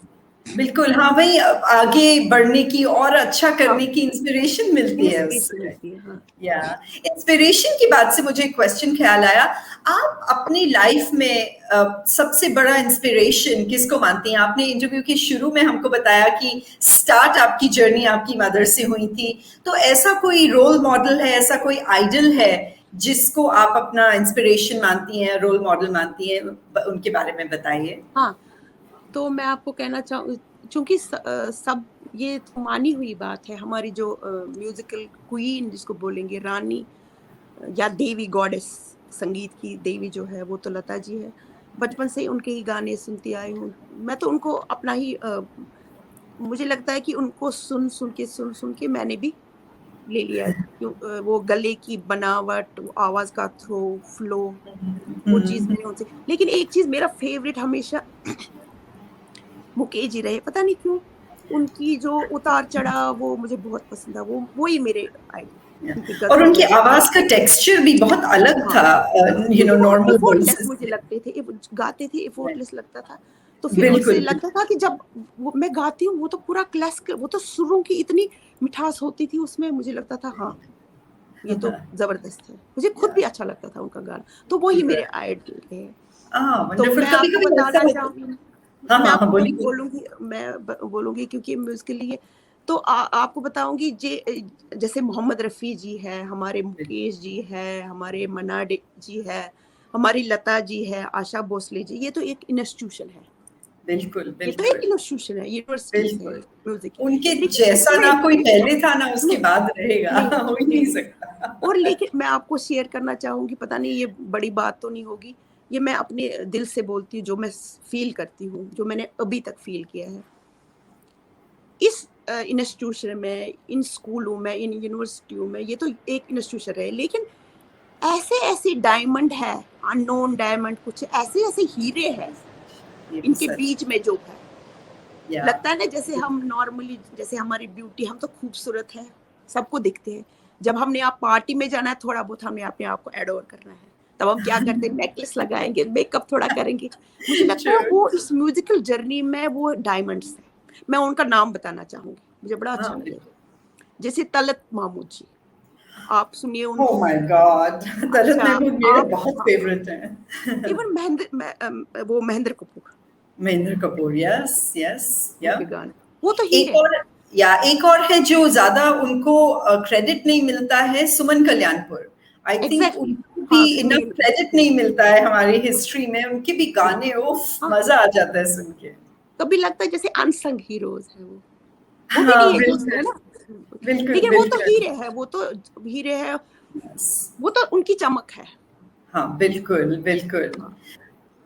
बिल्कुल हाँ वही आगे बढ़ने की और अच्छा हाँ, करने की इंस्पिरेशन मिलती है इंस्पिरेशन उससे मिलती है। हाँ या इंस्पिरेशन की बात से मुझे एक क्वेश्चन ख्याल आया आप अपनी लाइफ में सबसे बड़ा इंस्पिरेशन किसको मानती हैं आपने इंटरव्यू के शुरू में हमको बताया कि स्टार्ट आपकी जर्नी आपकी मदर से हुई थी तो ऐसा कोई रोल मॉडल है ऐसा कोई आइडल है जिसको आप अपना इंस्पिरेशन मानती हैं रोल मॉडल मानती हैं उनके बारे में बताइए हाँ, तो मैं आपको कहना चाहूँ, चूंकि सब ये तो मानी हुई बात है, हमारी जो म्यूजिकल क्वीन जिसको बोलेंगे, रानी या देवी, गॉडेस, संगीत की देवी जो है, वो तो लता जी है। बचपन से ही उनके ही गाने सुनती आई हूँ। मैं तो उनको अपना ही मुझे लगता है कि उनको सुन सुन के मैंने भी ले लिया। क्यों वो गले की बनावट, वो आवाज का थ्रो, फ्लो, वो चीज हम्म मैंने उनसे। लेकिन एक चीज मेरा फेवरेट हमेशा मुकेश जी रहे, पता नहीं क्यों, उनकी जो उतार चढ़ाव वो मुझे बहुत पसंद है, वो ही मेरे आइडल, उनकी और गजल उनकी वगैरह। आवाज का टेक्सचर भी बहुत अलग हाँ, था क्योंकि वो नॉर्मल एफर्टलेस वॉइसेस मुझे से लगते थे, गाते थे एफर्टलेस लगता था। तो फिर बिल्कुल उनसे लगता था कि जब मैं गाती हूँ, वो तो पूरा क्लासिकल, वो तो सुरों की इतनी मिठास होती थी उसमें, मुझे लगता था हाँ ये तो जबरदस्त है, मुझे खुद भी अच्छा लगता था उनका गाना, तो वो ही मेरे आइडल थे। तो वंडरफुल मैं कभी आपको कभी ऐसा बताना होता चाहूंगी, हाँ मैं हाँ हाँ आपको बोलिए वही बोलिए बोलूंगी, बोलूंगी क्योंकि म्यूजिक के लिए तो आपको बताऊंगी जैसे मोहम्मद रफ़ी जी है, हमारे मुकेश जी है, हमारे मन्ना डे जी है, हमारी लता जी है, आशा भोसले जी, ये तो एक इंस्टीट्यूशन है, बिल्कुल ये तो एक बिल्कुल इंस्टीट्यूशन है, यूनिवर्सिटीज है बिल्कुल म्यूजिक की। उनके लेकिन जैसा इसमें ना कोई पहले हाँ, था ना उसके नहीं बाद रहेगा नहीं हो ही नहीं नहीं, सकता और लेकिन मैं आपको शेयर करना चाहूंगी, पता नहीं ये बड़ी बात तो नहीं होगी, ये मैं अपने दिल से बोलती हूँ, जो मैं फील करती हूँ, जो मैंने अभी तक फील किया है इस इंस्टीट्यूशन में, इन स्कूलों में, इन यूनिवर्सिटियों में, ये तो एक इंस्टीट्यूशन है, लेकिन ऐसे ऐसे डायमंड है, अननोन डायमंड, कुछ ऐसे ऐसे हीरे हैं ये तो इनके सच बीच में जो है, या लगता है ना जैसे हम नॉर्मली, जैसे हमारी ब्यूटी, हम तो खूबसूरत है, सबको दिखते हैं, जब हमने आप पार्टी में जाना है, थोड़ा बहुत हमने अपने आप को एडोर करना है, तब हम क्या करते हैं, नेकलेस लगाएंगे, मेकअप थोड़ा करेंगे। मुझे लगता है True. वो इस म्यूजिकल जर्नी में वो डायमंड्स है। मैं उनका नाम बताना चाहूंगी, मुझे बड़ा अच्छा हाँ लगेगा। जैसे तलत महमूद जी, आप सुनिए ओह उनको। माय गॉड तलत अच्छा, महमूद मेरे आप बहुत हाँ, फेवरेट हैं इवन वो महेंद्र कपूर, महेंद्र कपूर यस यस या उनके गाने, वो तो हीरे एक हैं। और या एक और है जो ज्यादा उनको क्रेडिट नहीं मिलता है Suman Kalyanpur I think exactly उनको भी हाँ, इनफ सुनील, क्रेडिट नहीं मिलता है हमारी हिस्ट्री में उनके भी नहीं गाने उफ हाँ, मजा आ जाता है सुन के कभी लगता है जैसे अनसंग हीरोज है वो भी नहीं हाँ है बिल्कुल है ना, बिल्कुल लेकिन वो तो बिल्कुल हीरे है, वो तो हीरे है, Yes. वो तो उनकी चमक है। हाँ बिल्कुल बिल्कुल हाँ,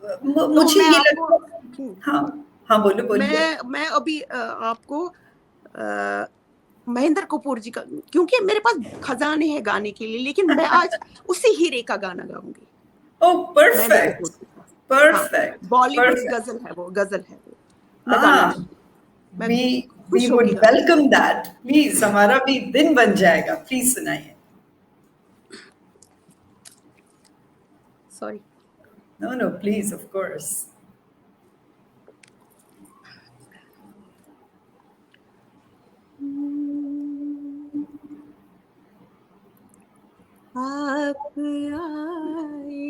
तो मुझे मैं ये आपको लगता है हाँ हाँ बोलो बोलिए मैं अभी आपको महेंद्र कपूर जी का, क्योंकि मेरे पास खजाने हैं गाने के लिए, लेकिन मैं आज उसी हीरे का गाना गाऊंगी, ओह महेंद्र परफेक्ट कपूर जी का। हाँ, परफेक्ट बॉलीवुड परफेक्ट गजल है वो, गजल है वो, मैं गाना हाँ चाहूंगी, मैं वी खुश वुड होके गाना वेलकम चाहूंगी। दैट प्लीज हमारा भी दिन बन जाएगा प्लीज सुनाइए sorry. No no please of course आप आए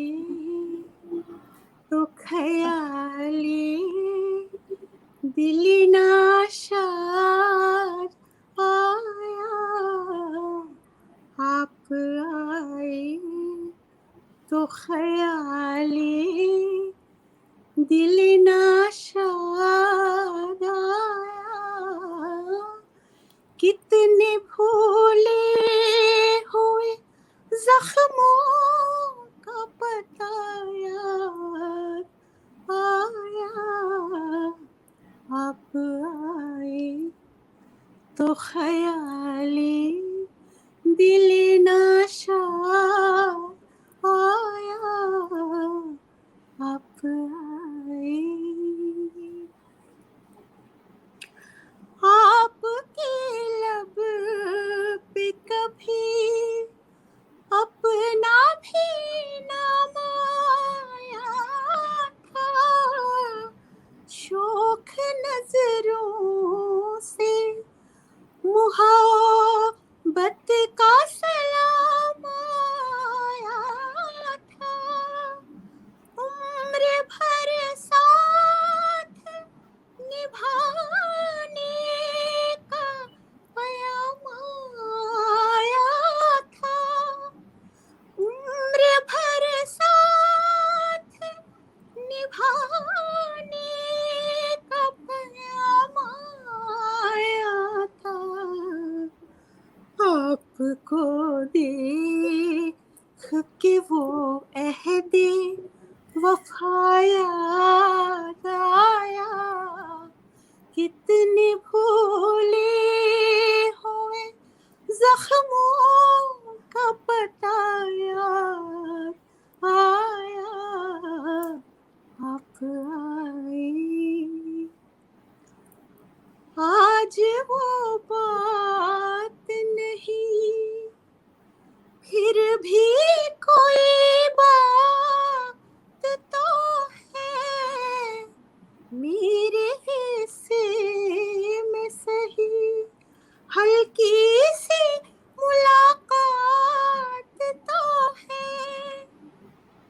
तो ख्याली दिल नाशाद आया, आप आए तो ख्याली दिल नाशाद आया, कितने भूले हुए जख्मों का बताया आया, आप आए तो ख्याली दिल नाशाद आया, आप आए, आपके अहदे वफा याद आया, कितने भूले हुए जख्मों का पता याद आया, आप आए। आज वो बात नहीं, फिर भी कोई बात तो है, मेरे हिस्से में सही हल्की सी मुलाकात तो है,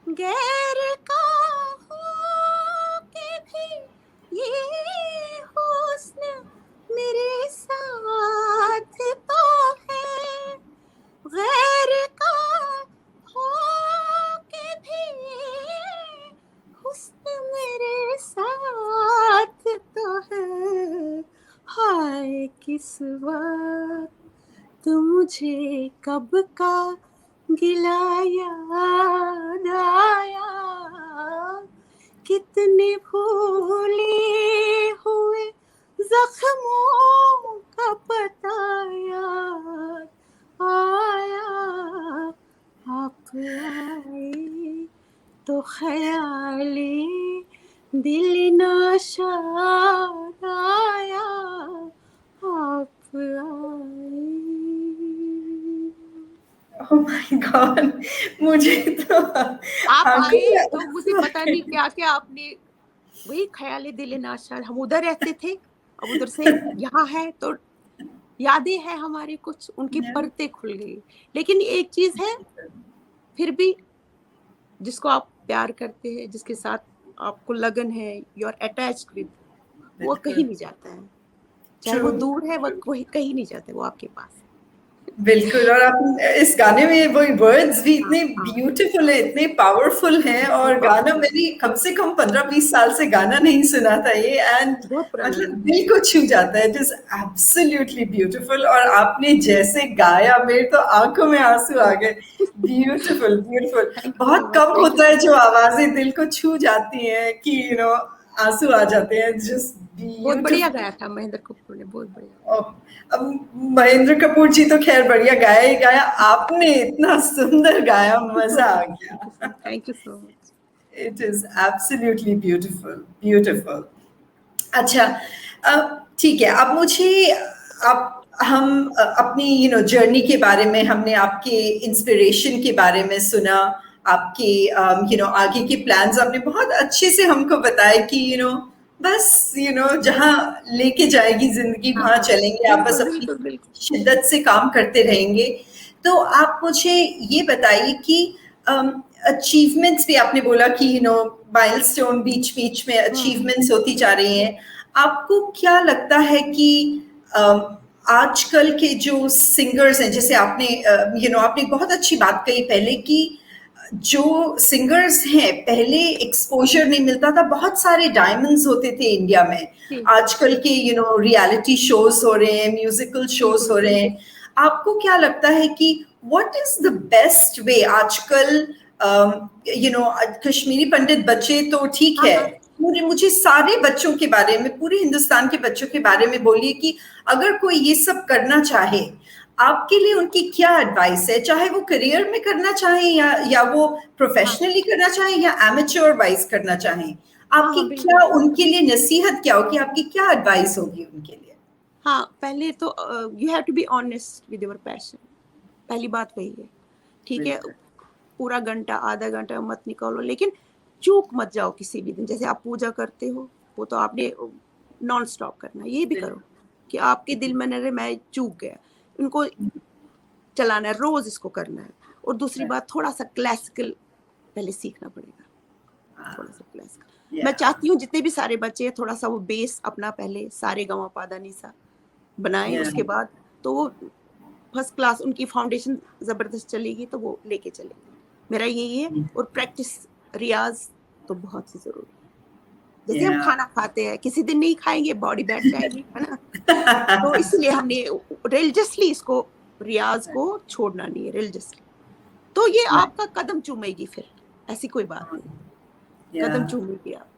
गैर का हो के भी ये हुस्न मेरे साथ तो है, गैर का हो के भी हुस्न मेरे साथ तो है। हाय किस वक्त मुझे कब का गिला याद आया, कितने भूले हुए जख्मों का पता याद आया, आप आए तो ख्याले दिल नाशाद आया, आप आए। ओह माय गॉड, मुझे तो आप आंखों आए में तो मुझे पता नहीं क्या क्या आपने, वही ख्याले दिल नाशाद, हम उधर रहते थे, अब उधर से यहाँ है तो यादें हैं हमारी, कुछ उनकी परतें खुल गई। लेकिन एक चीज है, फिर भी जिसको आप प्यार करते हैं, जिसके साथ आपको लगन है, यू आर अटैच्ड विद, वो कहीं नहीं जाता है, चाहे वो True. दूर है, वो कहीं नहीं जाता है, वो आपके पास है। बिल्कुल। और आप इस गाने में वो वर्ड्स भी इतने हाँ। ब्यूटीफुल है, इतने पावरफुल हैं, और गाना मैंने कम से कम 15-20 साल से गाना नहीं सुना था ये, एंड बहुत पुराना मतलब दिल को छू जाता है। It is absolutely beautiful. और आपने जैसे गाया, मेरे तो आंखों में आंसू आ गए। Beautiful beautiful. बहुत कम होता है जो आवाजें दिल को छू जाती हैं कि आंसू आ जाते हैं। जस्ट बहुत बढ़िया गाया था महेंद्र कपूर ने, बहुत बढ़िया। अब महेंद्र कपूर जी तो खैर बढ़िया गाया ही गाया, आपने इतना सुंदर गाया, मजा आ गया। Thank you so much. It is absolutely beautiful beautiful. अच्छा, ठीक है। अब मुझे आप हम अपनी जर्नी के बारे में, हमने आपके इंस्पिरेशन के बारे में सुना, आपके आगे के प्लान्स आपने बहुत अच्छे से हमको बताए कि बस जहाँ लेके जाएगी जिंदगी वहां चलेंगे, आप बस अपनी बिल्कुल बिल्कुल। शिद्दत से काम करते रहेंगे। तो आप मुझे ये बताइए कि अचीवमेंट्स भी आपने बोला कि माइलस्टोन बीच बीच में अचीवमेंट्स होती जा रही हैं। आपको क्या लगता है कि आजकल के जो सिंगर्स हैं, जैसे आपने आपने बहुत अच्छी बात कही पहले कि जो सिंगर्स हैं, पहले एक्सपोजर नहीं मिलता था, बहुत सारे डायमंड्स होते थे इंडिया में। आजकल के रियलिटी शोज हो रहे हैं, म्यूजिकल शोज हो रहे हैं। आपको क्या लगता है कि what is the best way आजकल? कश्मीरी पंडित बच्चे तो ठीक है, मुझे सारे बच्चों के बारे में, पूरे हिंदुस्तान के बच्चों के बारे में बोलिए कि अगर कोई ये सब करना चाहे, आपके लिए उनकी क्या एडवाइस है? चाहे वो करियर में करना चाहे या वो प्रोफेशनली करना चाहे या एमेच्योर वाइज करना चाहे, आपकी क्या उनके लिए नसीहत क्या होगी? आपकी क्या एडवाइस होगी उनके लिए? हाँ, पहले तो you have to be honest with your passion, पहली बात वही है। ठीक है, पूरा घंटा आधा घंटा मत निकालो, लेकिन चूक मत जाओ किसी भी दिन। जैसे आप पूजा करते हो, वो तो आपने नॉन स्टॉप करना है, ये भी करो कि आपके दिल में न रहे मैं चूक गया, उनको चलाना है, रोज इसको करना है। और दूसरी बात, थोड़ा सा क्लासिकल पहले सीखना पड़ेगा, थोड़ा सा क्लासिकल। मैं चाहती हूँ जितने भी सारे बच्चे हैं, थोड़ा सा वो बेस अपना पहले सारे गा मा पा धा नी सा बनाएं, उसके बाद तो वो फर्स्ट क्लास, उनकी फाउंडेशन जबरदस्त चलेगी तो वो लेके चलेंगे। मेरा यही है। और प्रैक्टिस, रियाज तो बहुत ही जरूरी है। जैसे हम खाना खाते हैं, किसी दिन नहीं खाएंगे बॉडी बैठ जाएगी, है ना। तो इसलिए हमने रिलीजियसली इसको, रियाज को छोड़ना नहीं है, रिलीजियसली। तो ये Right. आपका कदम चूमेगी, फिर ऐसी कोई बात नहीं, कदम Yeah. चूमेगी आप।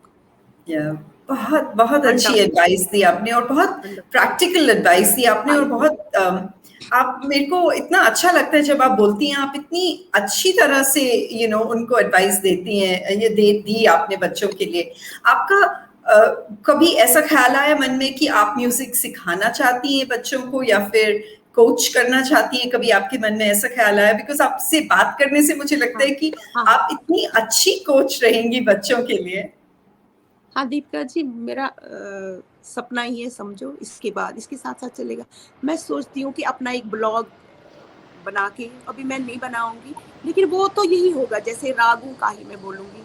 या बहुत बहुत अच्छी वंडरफुल, एडवाइस दी आपने और बहुत वंडरफुल। प्रैक्टिकल एडवाइस दी आपने और आई नो। बहुत आप मेरे को इतना अच्छा लगता है जब आप बोलती हैं, आप इतनी अच्छी तरह से उनको एडवाइस देती हैं, ये दे दी आपने बच्चों के लिए। आपका कभी ऐसा ख्याल आया मन में कि आप म्यूजिक सिखाना चाहती हैं बच्चों को या फिर कोच करना चाहती हैं? कभी आपके मन में ऐसा ख्याल आया? बिकॉज आपसे बात करने से मुझे लगता हाँ है कि हाँ आप इतनी अच्छी कोच रहेंगी बच्चों के लिए। हाँ दीपिका जी, मेरा सपना ही है, समझो। इसके बाद इसके साथ साथ चलेगा। मैं सोचती हूँ कि अपना एक ब्लॉग बना के, अभी मैं नहीं बनाऊंगी, लेकिन वो तो यही होगा, जैसे रागों का ही मैं बोलूंगी,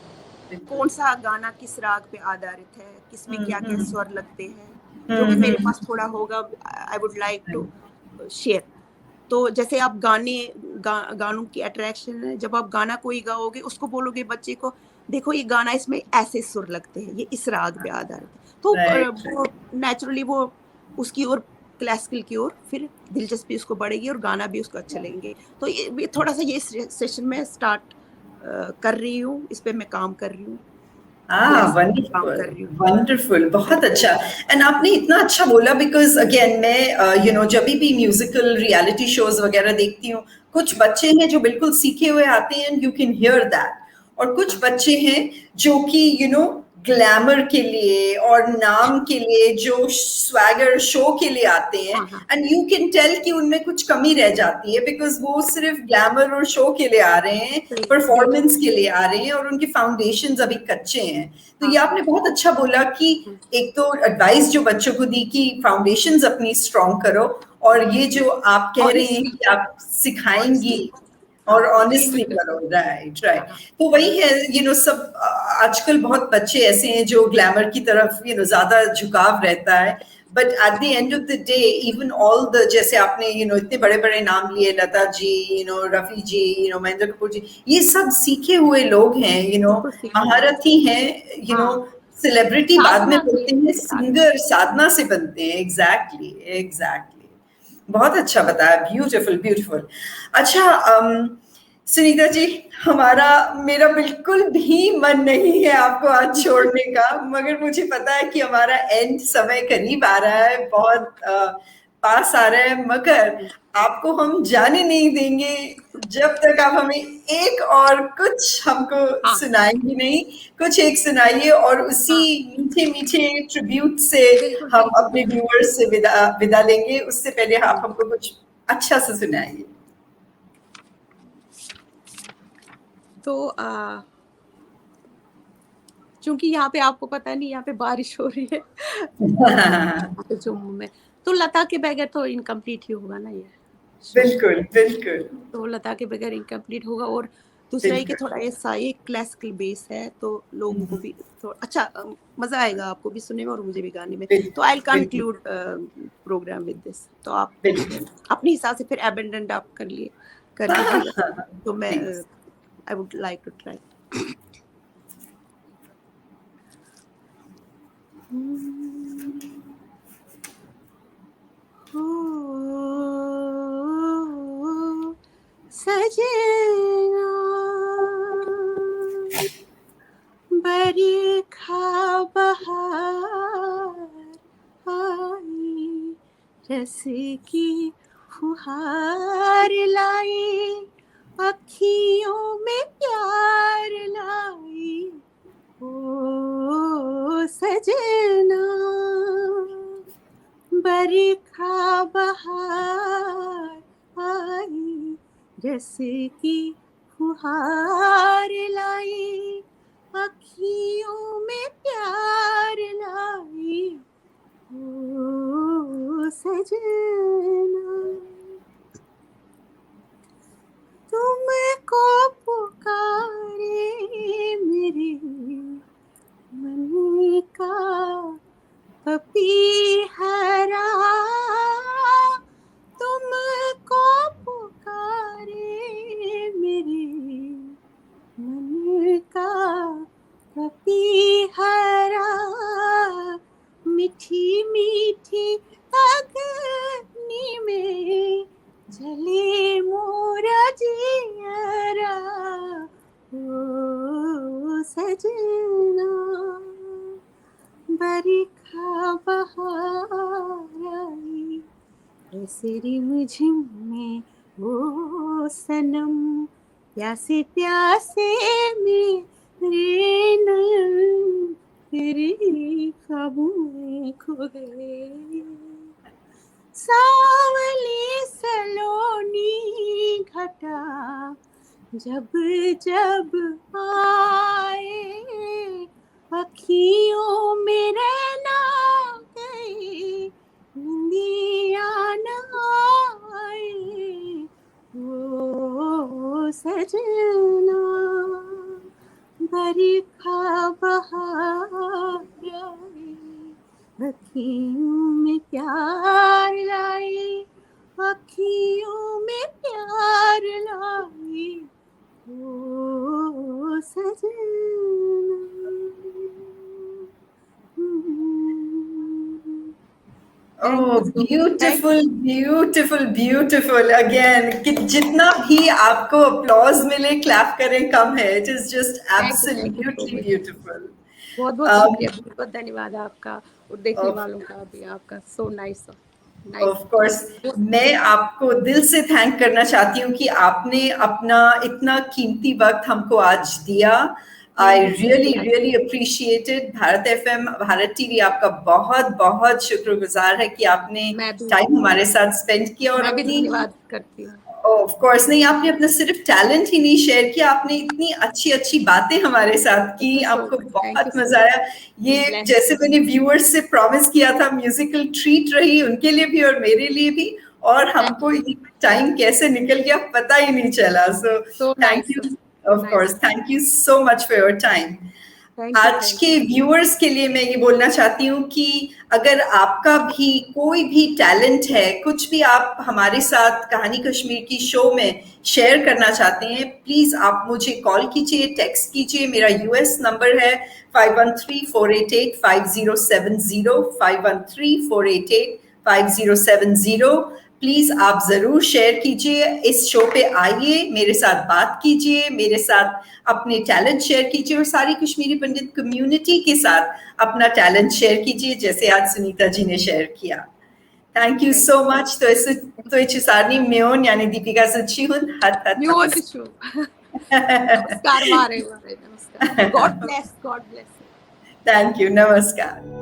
कौन सा गाना किस राग पे आधारित है, किस में क्या क्या स्वर लगते हैं, जो भी मेरे पास थोड़ा होगा, I would like to share. तो जैसे आप गानों की अट्रैक्शन है, जब आप गाना कोई गाओगे, उसको बोलोगे बच्चे को, देखो ये गाना, इसमें ऐसे सुर लगते हैं, ये इस राग पे आधारित है, तो राइट। वो नेचुरली वो उसकी ओर, क्लासिकल की ओर फिर दिलचस्पी उसको बढ़ेगी और गाना भी उसको अच्छा लगेंगे। तो ये थोड़ा सा ये सेशन में स्टार्ट कर रही हूँ, इस पे मैं काम कर रही हूँ, थोड़ा सा काम वंडरफुल, कर रही हूँ। वंडरफुल, बहुत अच्छा। एंड आपने इतना अच्छा बोला, बिकॉज अगेन मैं जब भी म्यूजिकल रियलिटी शोज वगैरह देखती हूँ, कुछ बच्चे हैं जो बिल्कुल सीखे हुए आते हैं and you can hear that, और कुछ हाँ बच्चे हैं जो कि ग्लैमर के लिए और नाम के लिए, जो स्वैगर शो के लिए आते हैं, हाँ हाँ एंड यू कैन टेल कि उनमें कुछ कमी रह जाती है, बिकॉज वो सिर्फ ग्लैमर और शो के लिए आ रहे हैं, बिल्कुल। परफॉर्मेंस के लिए आ रहे हैं, और उनके फाउंडेशंस अभी कच्चे हैं। तो हाँ ये आपने बहुत अच्छा बोला कि एक तो एडवाइस जो बच्चों को दी कि फाउंडेशंस अपनी स्ट्रॉन्ग करो, और ये जो आप कह रही हैं ऑनेस्टली कि आप सिखाएंगी, ऑनेस्टली और हाँ ऑनेस्टली करो। Right, right. हाँ तो वही है, सब आजकल बहुत बच्चे ऐसे हैं जो ग्लैमर की तरफ ज्यादा झुकाव रहता है, but at the end of the day, even all the, जैसे आपने इतने बड़े बड़े नाम लिए, लता जी, रफी जी, महेंद्र कपूर जी, ये सब सीखे हुए लोग हैं, बिल्कुल सीखे हुए हैं। महारथी हैं, हाँ सेलिब्रिटी बाद में साधना से बनते हैं, स्टार्ट। सिंगर साधना से बनते हैं। Exactly, exactly. बहुत अच्छा बताया, ब्यूटीफुल, ब्यूटीफुल। अच्छा, सुनीता जी, मेरा बिल्कुल भी मन नहीं है आपको आज छोड़ने का, मगर मुझे पता है कि हमारा एंड समय करीब आ रहा है, बहुत पास आ रहा है, मगर आपको हम जाने नहीं देंगे जब तक आप हमें एक और कुछ हमको हाँ सुनाएंगे नहीं। कुछ एक सुनाइए, और उसी हाँ मीठे मीठे ट्रिब्यूट से बिल्कुल हम बिल्कुल अपने बिल्कुल। व्यूअर्स से विदा लेंगे। उससे पहले आप हमको कुछ अच्छा से सुनाइए। तो क्योंकि यहाँ पे आपको पता नहीं, यहाँ पे बारिश हो रही है तो जम्मू में, तो लता के बगैर तो इनकम्प्लीट ही होगा ना ये शो। बिल्कुल, बिल्कुल, तो लता के बगैर इनकम्प्लीट होगा, और दूसरा ये कि बिल्कुल। थोड़ा ऐसा ये क्लासिकल बेस है, तो लोगों को भी थोड़ा अच्छा मजा आएगा, आपको भी सुनने में और मुझे भी गाने में। तो आई विल बिल्कुल, कंक्लूड प्रोग्राम विद दिस। तो आप बिल्कुल। अपने हिसाब से फिर एबेंडेंट आप कर लीजिएगा। तो मैं please. I would like to try. सजना बरखा बहार आई, रस की फुहार लाई, अखियों में प्यार लाई, ओ सजना बरखा बहार आई, रस की फुहार लाई, अखियों में प्यार लाई, ओ सजना तुमको पुकारे मेरे मन का पपीहरा, तुमको पुकारे मेरे मन का पपीहरा, मीठी मीठी अगन सजना बरखा बहार आई ऐसे रिमझिम में वो सनम प्यासे प्यासे मेरे नयन तेरे ख्वाबों में खो गए सावली सलोनी घटा जब जब आए अखियों में रहना गई निंदिया न आए वो सजना बरखा बहार आई अखियों में प्यार लाई अखियों में प्यार लाई ओ सजना Oh, beautiful, beautiful, beautiful. Again, कि जितना भी आपको applause मिले, clap करें कम है. It is just absolutely beautiful. बहुत बहुत शुक्रिया बहुत बहुत धन्यवाद आपका और देखने वालों का भी आपका सो नाइस ऑफ कोर्स मैं आपको दिल से थैंक करना चाहती हूँ कि आपने अपना इतना कीमती वक्त हमको आज दिया. I really appreciated. Bharat FM, Bharat TV आपका बहुत बहुत शुक्रगुजार है कि आपने टाइम हमारे साथ स्पेंड किया और अपनी धन्यवाद करती हूँ. ऑफ कोर्स नहीं, आपने अपना सिर्फ टैलेंट ही नहीं शेयर किया, आपने इतनी अच्छी अच्छी बातें हमारे साथ की. आपको बहुत मजा आया. ये जैसे मैंने व्यूअर्स से प्रॉमिस किया था, म्यूजिकल ट्रीट रही उनके लिए भी और मेरे लिए भी. और हमको टाइम कैसे निकल गया पता ही नहीं चला. So thank you. Of course thank you so much for your time. आज के व्यूअर्स के लिए मैं ये बोलना चाहती हूँ कि अगर आपका भी कोई भी टैलेंट है, कुछ भी आप हमारे साथ कहानी कश्मीर की शो में शेयर करना चाहते हैं, प्लीज आप मुझे कॉल कीजिए, टेक्स्ट कीजिए. मेरा यूएस नंबर है 5134885070 5134885070. प्लीज आप जरूर शेयर कीजिए. इस शो पे आइए, मेरे साथ बात कीजिए, मेरे साथ अपने टैलेंट शेयर कीजिए और सारी कश्मीरी पंडित कम्युनिटी के साथ अपना टैलेंट शेयर कीजिए जैसे आज सुनीता जी ने शेयर किया. Thank you so much. तो इच्छारनी मेोन यानी दीपिका सच्चीहुन हत हत नमस्कार. God bless. Thank you. नमस्कार.